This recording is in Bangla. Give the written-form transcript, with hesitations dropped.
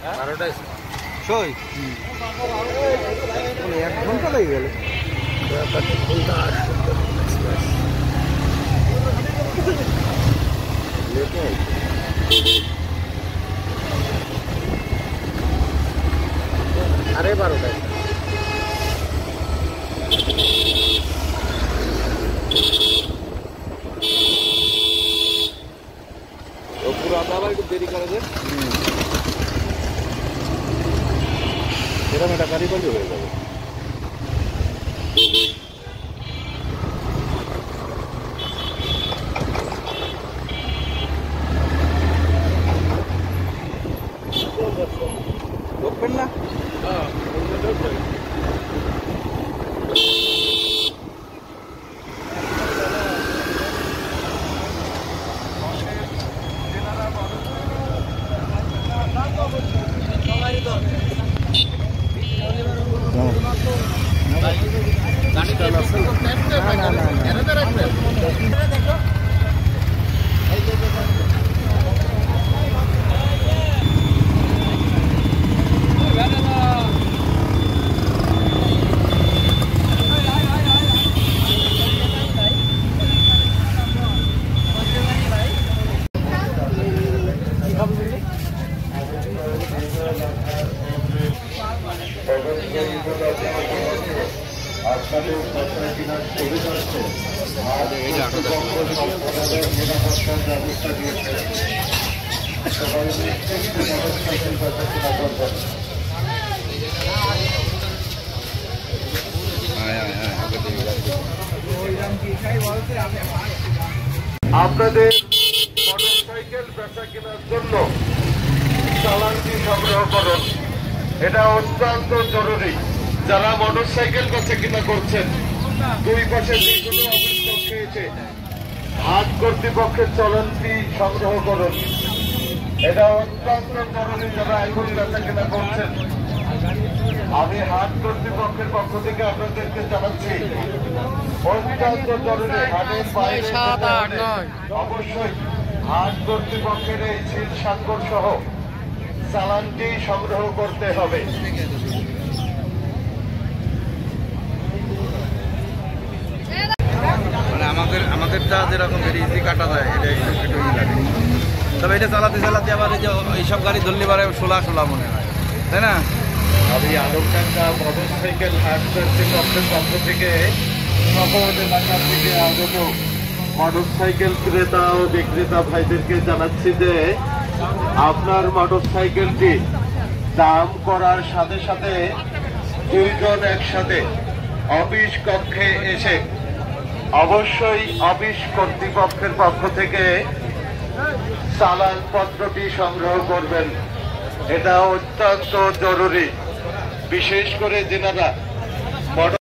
12টায় সই 1 ঘন্টা লেগে গেল। আরে 12টায় পুরো আবার একটু দেরি করে দেন, এরকম একটা গাড়ি বন্ধ হয়ে যাবে। ঢুকবেন না? আপনাদের মোটরসাইকেল বেচা কেনার জন্য চালানটি সংগ্রহ করুন, এটা অত্যন্ত জরুরি। যারা মোটরসাইকেল বেচা কেনা করছেন, দুই পাশে যে কোনো অফিস কক্ষে এসে হাট কর্তৃপক্ষের চালানটি সংগ্রহ করুন, এটা অত্যন্ত জরুরি। যারা এখন বেচা কেনা করছেন, আমি হাট কর্তৃপক্ষের পক্ষ থেকে আপনাদেরকে জানাচ্ছি অত্যন্ত জরুরি। হাটের বাইরে অবশ্যই হাট কর্তৃপক্ষের এই সিল স্বাক্ষর সহ চালানটি সংগ্রহ করতে হবে। মানে আমাদেরটা যেরকম ইজি কাটা যায়, এটা একটু লাগে। তবে এটা চালাতে চালাতে আবার এই যে এইসব গাড়ি ধরলে পারে সোলা মনে হয়, তাই না? আমি আলমডাঙ্গা মোটরসাইকেল হাট কর্তৃপক্ষের পক্ষ থেকে সকল এলাকার থেকে আগত মোটরসাইকেল ক্রেতা ও বিক্রেতা ভাইদেরকে জানাচ্ছি যে আপনার মোটরসাইকেলটি দাম করার সাথে সাথে দুইজন একসাথে অফিস কক্ষে এসে অবশ্যই অফিস কর্তৃপক্ষের পক্ষ থেকে চালান পত্রটি সংগ্রহ করবেন, এটা অত্যন্ত জরুরি। বিশেষ করে যেনারা